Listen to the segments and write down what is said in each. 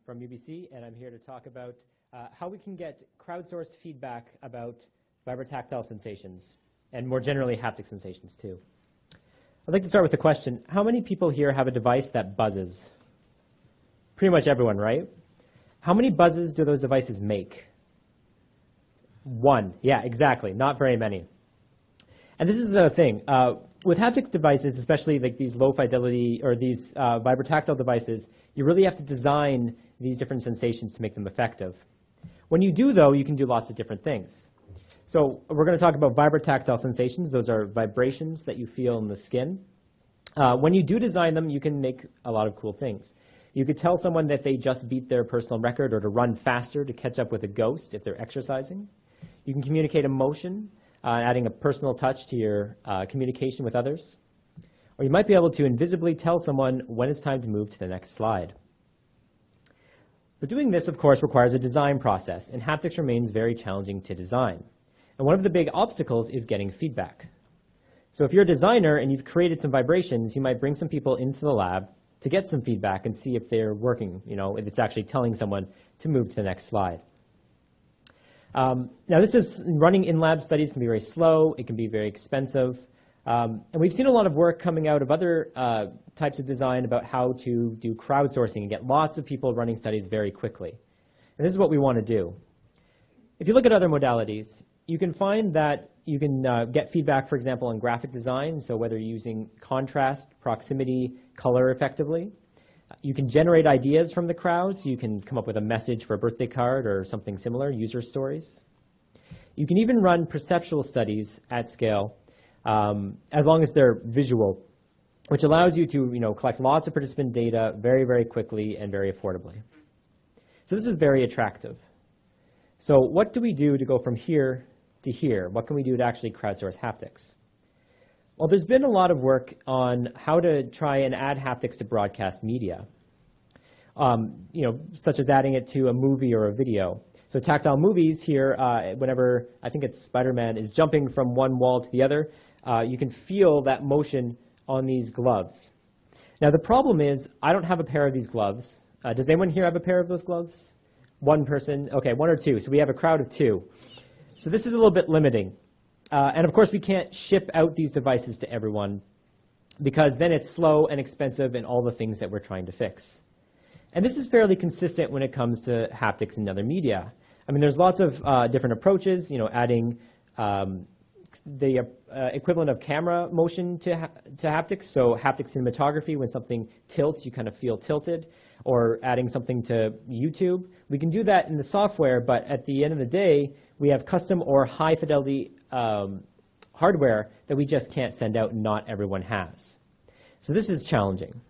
from UBC, and I'm here to talk about how we can get crowdsourced feedback about vibrotactile sensations, and more generally, haptic sensations too. I'd like to start with a question. How many people here have a device that buzzes? Pretty much everyone, right? How many buzzes do those devices make? One. Yeah, exactly. Not very many. And this is the thing. With haptic devices, especially like these low fidelity or these vibrotactile devices, you really have to design these different sensations to make them effective. When you do, though, you can do lots of different things. So we're going to talk about vibrotactile sensations. Those are vibrations that you feel in the skin. When you do design them, you can make a lot of cool things. You could tell someone that they just beat their personal record or to run faster to catch up with a ghost if they're exercising. You can communicate emotion, adding a personal touch to your communication with others. Or you might be able to invisibly tell someone when it's time to move to the next slide. But doing this, of course, requires a design process, and haptics remains very challenging to design. And one of the big obstacles is getting feedback. So if you're a designer and you've created some vibrations, you might bring some people into the lab to get some feedback and see if they're working, if it's actually telling someone to move to the next slide. Now, this is running in-lab studies can be very slow. It can be very expensive. And we've seen a lot of work coming out of other types of design about how to do crowdsourcing and get lots of people running studies very quickly. And this is what we want to do. If you look at other modalities, you can find that you can get feedback, for example, on graphic design, so whether you're using contrast, proximity, color effectively. You can generate ideas from the crowd, so you can come up with a message for a birthday card or something similar, user stories. You can even run perceptual studies at scale, as long as they're visual, which allows you to collect lots of participant data very, very quickly and very affordably. So this is very attractive. So what do we do to go from here to here? What can we do to actually crowdsource haptics? Well, there's been a lot of work on how to try and add haptics to broadcast media, such as adding it to a movie or a video. So tactile movies here, whenever I think it's Spider-Man is jumping from one wall to the other, you can feel that motion on these gloves. Now, the problem is I don't have a pair of these gloves. Does anyone here have a pair of those gloves? One person? Okay, one or two. So we have a crowd of two. So this is a little bit limiting. And of course, we can't ship out these devices to everyone because then it's slow and expensive and all the things that we're trying to fix. And this is fairly consistent when it comes to haptics in other media. I mean, there's lots of different approaches, adding the equivalent of camera motion to haptics. So haptic cinematography, when something tilts, you kind of feel tilted, or adding something to YouTube. We can do that in the software, but at the end of the day, we have custom or high fidelity hardware that we just can't send out and not everyone has. So this is challenging.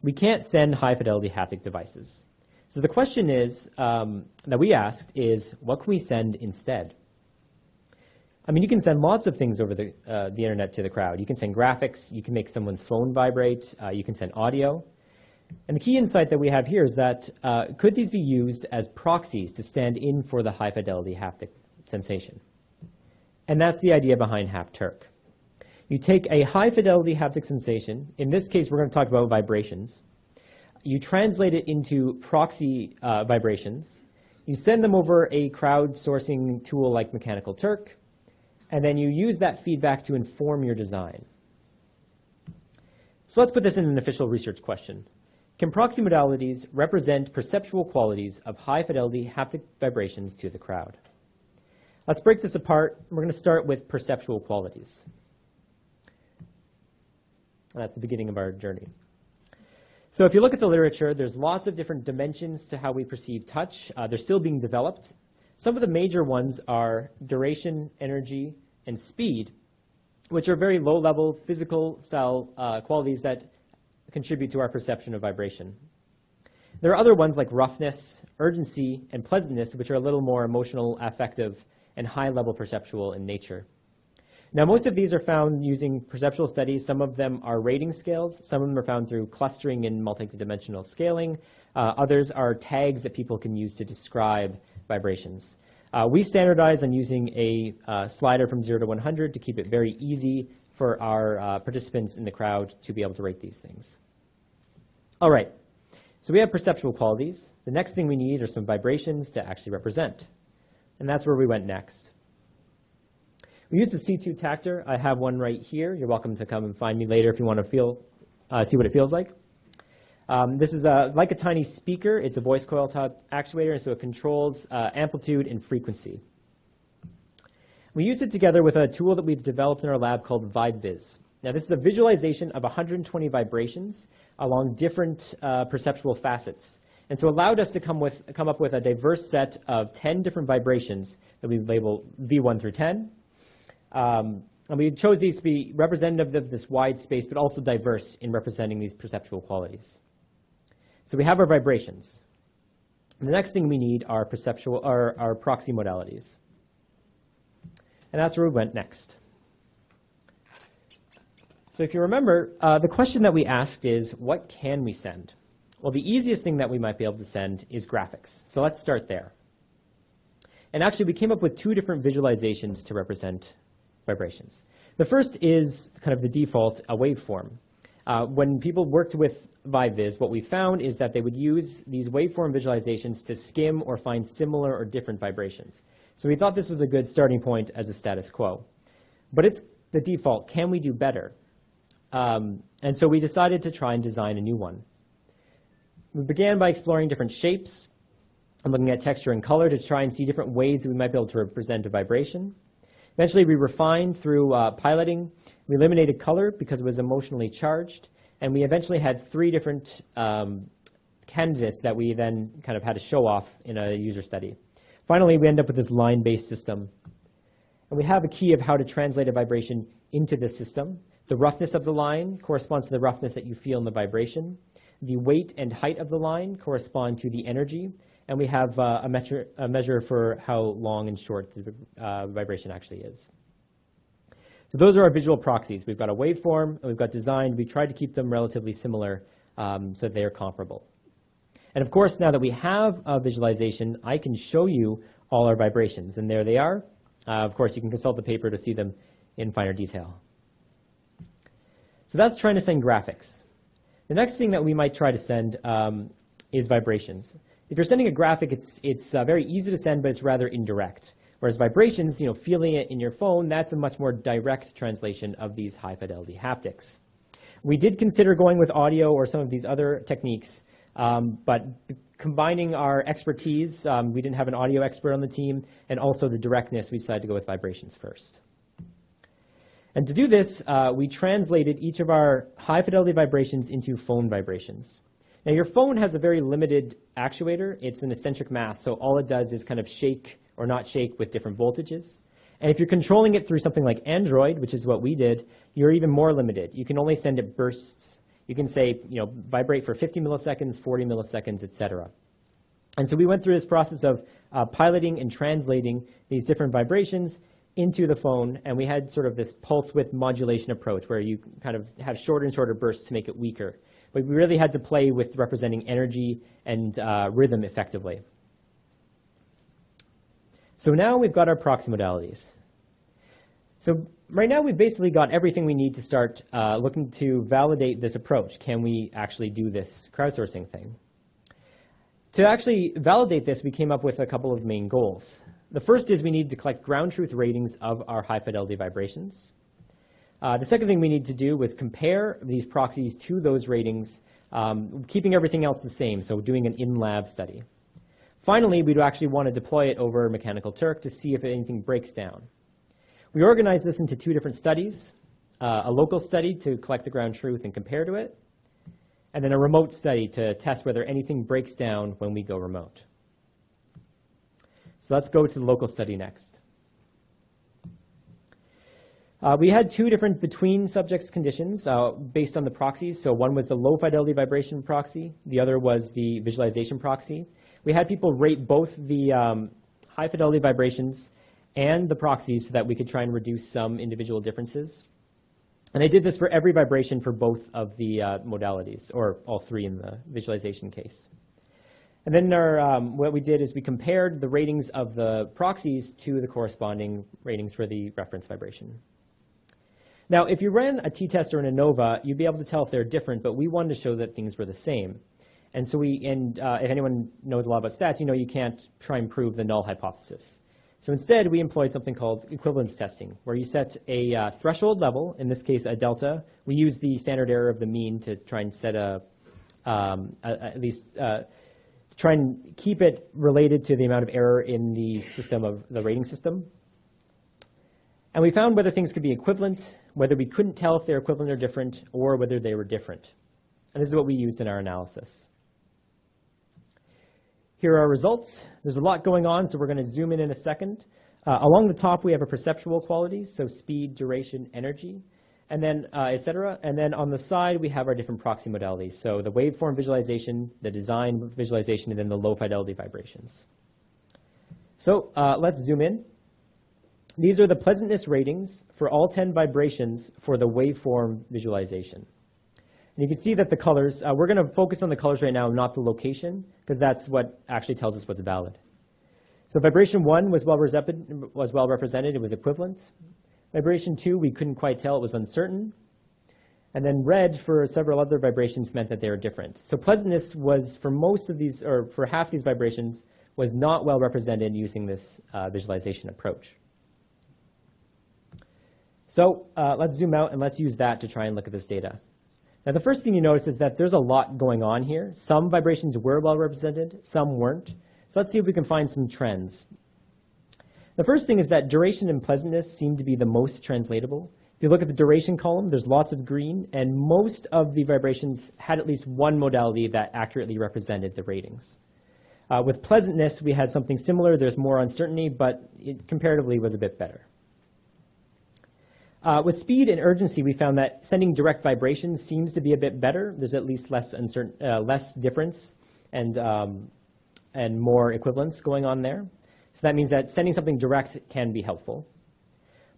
We can't send high fidelity haptic devices. So the question is, that we asked is, what can we send instead? I mean, you can send lots of things over the internet to the crowd. You can send graphics, you can make someone's phone vibrate, you can send audio. And the key insight that we have here is that could these be used as proxies to stand in for the high fidelity haptic sensation? And that's the idea behind HapTurk. You take a high fidelity haptic sensation, in this case we're going to talk about vibrations, you translate it into proxy vibrations, you send them over a crowdsourcing tool like Mechanical Turk, and then you use that feedback to inform your design. So let's put this in an official research question. Can proxy modalities represent perceptual qualities of high fidelity haptic vibrations to the crowd? Let's break this apart. We're going to start with perceptual qualities. And that's the beginning of our journey. So if you look at the literature, there's lots of different dimensions to how we perceive touch. They're still being developed. Some of the major ones are duration, energy, and speed, which are very low-level physical style qualities that contribute to our perception of vibration. There are other ones like roughness, urgency, and pleasantness, which are a little more emotional, affective, and high-level perceptual in nature. Now, most of these are found using perceptual studies. Some of them are rating scales. Some of them are found through clustering and multidimensional scaling. Others are tags that people can use to describe vibrations. We standardize on using a slider from 0 to 100 to keep it very easy for our participants in the crowd to be able to rate these things. All right. So we have perceptual qualities. The next thing we need are some vibrations to actually represent. And that's where we went next. We used the C2 tactor. I have one right here. You're welcome to come and find me later if you want to see what it feels like. This is like a tiny speaker. It's a voice coil type actuator, and so it controls amplitude and frequency. We used it together with a tool that we've developed in our lab called VibeViz. Now, this is a visualization of 120 vibrations along different perceptual facets. And so it allowed us to come up with a diverse set of 10 different vibrations that we label V1 through 10. And we chose these to be representative of this wide space, but also diverse in representing these perceptual qualities. So we have our vibrations. And the next thing we need are our proxy modalities. And that's where we went next. So if you remember, the question that we asked is, what can we send? Well, the easiest thing that we might be able to send is graphics. So let's start there. And actually, we came up with two different visualizations to represent vibrations. The first is kind of the default, a waveform. When people worked with VibeViz, what we found is that they would use these waveform visualizations to skim or find similar or different vibrations. So we thought this was a good starting point as a status quo. But it's the default. Can we do better? And so we decided to try and design a new one. We began by exploring different shapes and looking at texture and color to try and see different ways that we might be able to represent a vibration. Eventually, we refined through piloting. We eliminated color because it was emotionally charged. And we eventually had 3 different candidates that we then kind of had to show off in a user study. Finally, we end up with this line-based system. And we have a key of how to translate a vibration into this system. The roughness of the line corresponds to the roughness that you feel in the vibration. The weight and height of the line correspond to the energy. And we have a measure for how long and short the vibration actually is. So those are our visual proxies. We've got a waveform, and we've got design. We tried to keep them relatively similar so that they are comparable. And of course, now that we have a visualization, I can show you all our vibrations. And there they are. Of course, you can consult the paper to see them in finer detail. So that's trying to send graphics. The next thing that we might try to send is vibrations. If you're sending a graphic, it's very easy to send, but it's rather indirect. Whereas vibrations, feeling it in your phone, that's a much more direct translation of these high-fidelity haptics. We did consider going with audio or some of these other techniques, but combining our expertise, we didn't have an audio expert on the team, and also the directness, we decided to go with vibrations first. And to do this, we translated each of our high-fidelity vibrations into phone vibrations. Now, your phone has a very limited actuator. It's an eccentric mass, so all it does is kind of shake or not shake with different voltages. And if you're controlling it through something like Android, which is what we did, you're even more limited. You can only send it bursts. You can say, vibrate for 50 milliseconds, 40 milliseconds, et cetera. And so we went through this process of piloting and translating these different vibrations into the phone, and we had sort of this pulse width modulation approach where you kind of have shorter and shorter bursts to make it weaker. But we really had to play with representing energy and rhythm effectively. So now we've got our proxy modalities. So right now we've basically got everything we need to start looking to validate this approach. Can we actually do this crowdsourcing thing? To actually validate this, we came up with a couple of main goals. The first is we need to collect ground truth ratings of our high-fidelity vibrations. The second thing we need to do was compare these proxies to those ratings, keeping everything else the same, so doing an in-lab study. Finally, we'd actually want to deploy it over Mechanical Turk to see if anything breaks down. We organized this into 2 different studies, a local study to collect the ground truth and compare to it, and then a remote study to test whether anything breaks down when we go remote. So let's go to the local study next. We had 2 different between subjects conditions based on the proxies. So one was the low fidelity vibration proxy. The other was the visualization proxy. We had people rate both the high fidelity vibrations and the proxies so that we could try and reduce some individual differences. And they did this for every vibration for both of the modalities, or all 3 in the visualization case. And then what we did is we compared the ratings of the proxies to the corresponding ratings for the reference vibration. Now, if you ran a t-test or an ANOVA, you'd be able to tell if they're different, but we wanted to show that things were the same. And so if anyone knows a lot about stats, you know you can't try and prove the null hypothesis. So instead, we employed something called equivalence testing, where you set a threshold level, in this case a delta. We use the standard error of the mean to try and set try and keep it related to the amount of error in the system of the rating system. And we found whether things could be equivalent, whether we couldn't tell if they're equivalent or different, or whether they were different. And this is what we used in our analysis. Here are our results. There's a lot going on, so we're going to zoom in a second. Along the top, we have our perceptual qualities, so speed, duration, energy, and then et cetera. And then on the side, we have our different proxy modalities. So the waveform visualization, the design visualization, and then the low fidelity vibrations. So let's zoom in. These are the pleasantness ratings for all 10 vibrations for the waveform visualization. And you can see that the colors, we're going to focus on the colors right now, not the location, because that's what actually tells us what's valid. So vibration 1 was well represented. It was equivalent. Vibration 2, we couldn't quite tell. It was uncertain. And then red for several other vibrations meant that they were different. So pleasantness was, for most of these, or for half these vibrations, was not well represented using this visualization approach. So let's zoom out and let's use that to try and look at this data. Now, the first thing you notice is that there's a lot going on here. Some vibrations were well represented, some weren't. So let's see if we can find some trends. The first thing is that duration and pleasantness seem to be the most translatable. If you look at the duration column, there's lots of green, and most of the vibrations had at least one modality that accurately represented the ratings. With pleasantness, we had something similar. There's more uncertainty, but it comparatively was a bit better. With speed and urgency, we found that sending direct vibrations seems to be a bit better. There's at least less difference and more equivalence going on there. So that means that sending something direct can be helpful.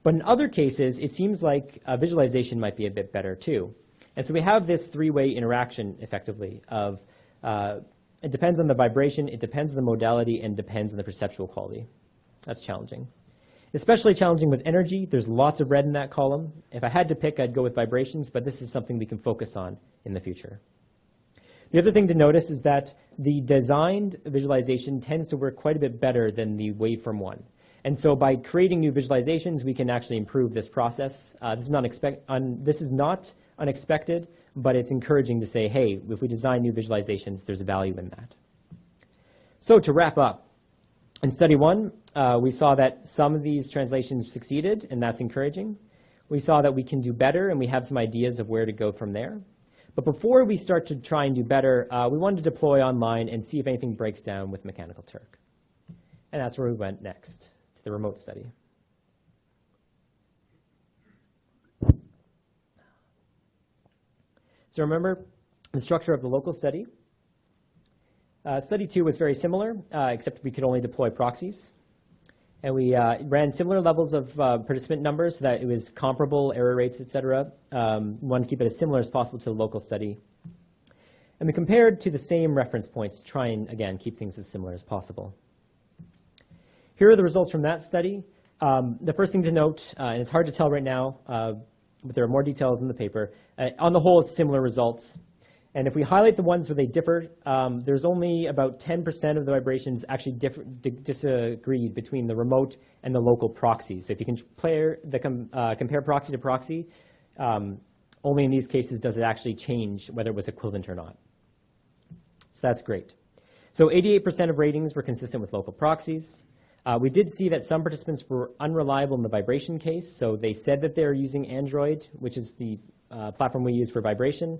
But in other cases, it seems like visualization might be a bit better too. And so we have this three-way interaction, effectively, of it depends on the vibration, it depends on the modality, and depends on the perceptual quality. That's challenging. Especially challenging was energy. There's lots of red in that column. If I had to pick, I'd go with vibrations, but this is something we can focus on in the future. The other thing to notice is that the designed visualization tends to work quite a bit better than the waveform one. And so by creating new visualizations, we can actually improve this process. This is not unexpected, but it's encouraging to say, hey, if we design new visualizations, there's value in that. So to wrap up, in study one, we saw that some of these translations succeeded, and that's encouraging. We saw that we can do better, and we have some ideas of where to go from there. But before we start to try and do better, we wanted to deploy online and see if anything breaks down with Mechanical Turk. And that's where we went next, to the remote study. So remember the structure of the local study. Study 2 was very similar, except we could only deploy proxies. And we ran similar levels of participant numbers so that it was comparable, error rates, et cetera. We wanted to keep it as similar as possible to the local study. And we compared to the same reference points to try and, again, keep things as similar as possible. Here are the results from that study. The first thing to note, and it's hard to tell right now, but there are more details in the paper. On the whole, it's similar results. And if we highlight the ones where they differ, there's only about 10% of the vibrations actually disagreed between the remote and the local proxies. So if you can compare proxy to proxy, only in these cases does it actually change whether it was equivalent or not. So that's great. So 88% of ratings were consistent with local proxies. We did see that some participants were unreliable in the vibration case. So they said that they're using Android, which is the platform we use for vibration.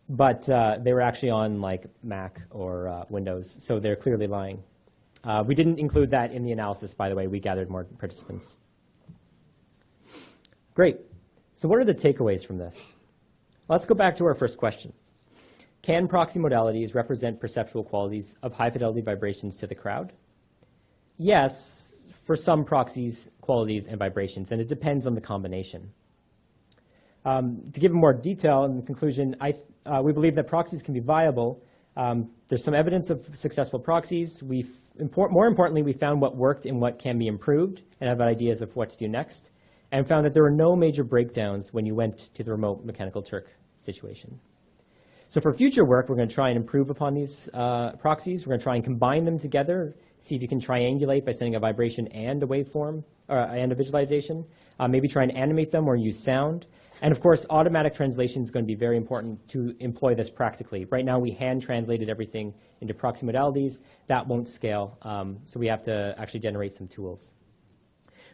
But they were actually on like Mac or Windows, so they're clearly lying. We didn't include that in the analysis, by the way. We gathered more participants. Great. So what are the takeaways from this? Let's go back to our first question. Can proxy modalities represent perceptual qualities of high-fidelity vibrations to the crowd? Yes, for some proxies, qualities, and vibrations, and it depends on the combination. To give more detail in conclusion, we believe that proxies can be viable. There's some evidence of successful proxies. More importantly, we found what worked and what can be improved and have ideas of what to do next, and found that there were no major breakdowns when you went to the remote Mechanical Turk situation. So for future work, we're going to try and improve upon these proxies. We're going to try and combine them together, see if you can triangulate by sending a vibration and a waveform, and a visualization. Maybe try and animate them or use sound. And of course, automatic translation is going to be very important to employ this practically. Right now, we hand translated everything into proxy modalities. That won't scale, so we have to actually generate some tools.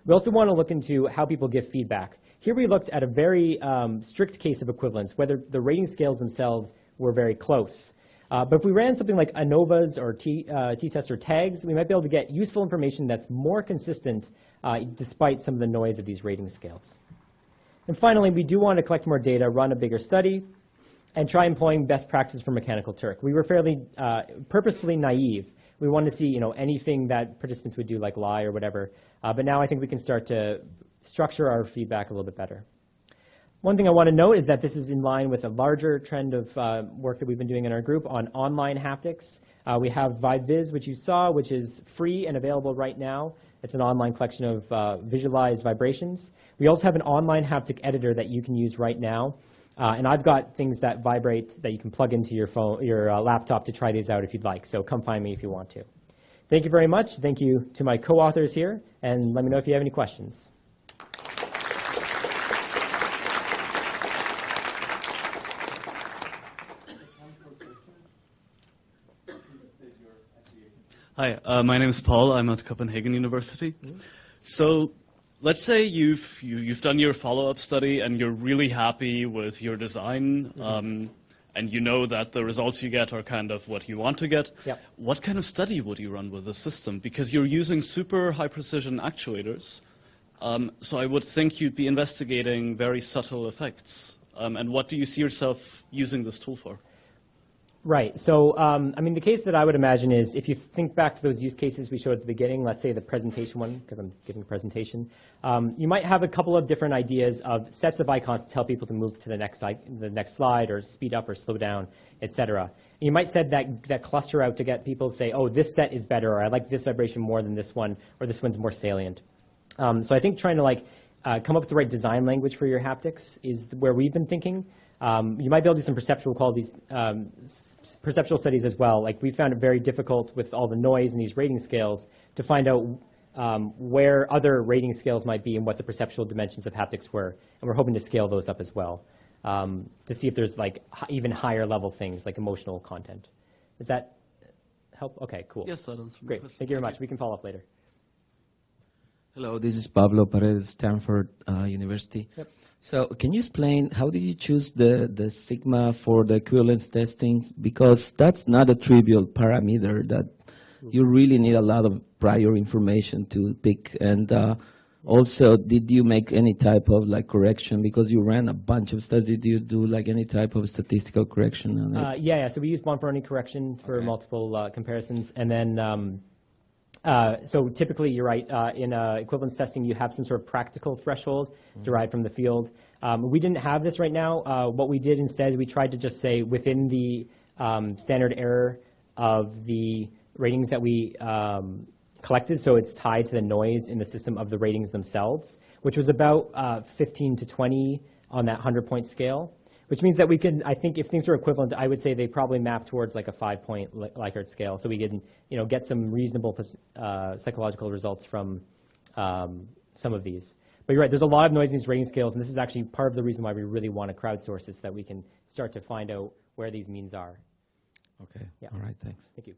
We also want to look into how people give feedback. Here we looked at a very strict case of equivalence, whether the rating scales themselves were very close. But if we ran something like ANOVAs or t-test or tags, we might be able to get useful information that's more consistent despite some of the noise of these rating scales. And finally, we do want to collect more data, run a bigger study, and try employing best practices for mechanical Turk. We were fairly purposefully naive. We wanted to see anything that participants would do, like lie or whatever. But now I think we can start to structure our feedback a little bit better. One thing I want to note is that this is in line with a larger trend of work that we've been doing in our group on online haptics. We have VibeViz, which you saw, which is free and available right now. It's an online collection of visualized vibrations. We also have an online haptic editor that you can use right now. And I've got things that vibrate that you can plug into your phone, your laptop to try these out if you'd like. So come find me if you want to. Thank you very much. Thank you to my co-authors here. And let me know if you have any questions. Hi, my name is Paul. I'm at Copenhagen University. So let's say you've done your follow-up study and you're really happy with your design, and you know that the results you get are kind of what you want to get. Yep. What kind of study would you run with this system? Because you're using super high-precision actuators, so I would think you'd be investigating very subtle effects. And what do you see yourself using this tool for? Right. So, I mean, the case that I would imagine is if you think back to those use cases we showed at the beginning, let's say the presentation one, because I'm giving a presentation, you might have a couple of different ideas of sets of icons to tell people to move to the next slide or speed up or slow down, et cetera. And you might set that cluster out to get people to say, oh, this set is better, or I like this vibration more than this one, or this one's more salient. So I think trying to come up with the right design language for your haptics is where we've been thinking. You might be able to do some perceptual qualities, perceptual studies as well. Like we found it very difficult with all the noise in these rating scales to find out where other rating scales might be and what the perceptual dimensions of haptics were. And we're hoping to scale those up as well to see if there's even higher level things like emotional content. Does that help? Okay, cool. Yes, that answers my Great. question. Thank you very much. We can follow up later. Hello, this is Pablo Paredes, Stanford University. Yep. So can you explain how did you choose the sigma for the equivalence testing? Because that's not a trivial parameter that you really need a lot of prior information to pick. And also, did you make any type of correction? Because you ran a bunch of studies. Did you do any type of statistical correction on it? Yeah. So we used Bonferroni correction for multiple comparisons. And then so typically, you're right, in equivalence testing, you have some sort of practical threshold derived from the field. We didn't have this right now. What we did instead is we tried to just say within the standard error of the ratings that we collected, so it's tied to the noise in the system of the ratings themselves, which was about 15 to 20 on that 100-point scale. Which means that we can, I think if things are equivalent, I would say they probably map towards a 5-point Likert scale. So we can get some reasonable psychological results from some of these. But you're right, there's a lot of noise in these rating scales, and this is actually part of the reason why we really want to crowdsource this, so that we can start to find out where these means are. Okay, Yeah. all right, thanks. Thank you.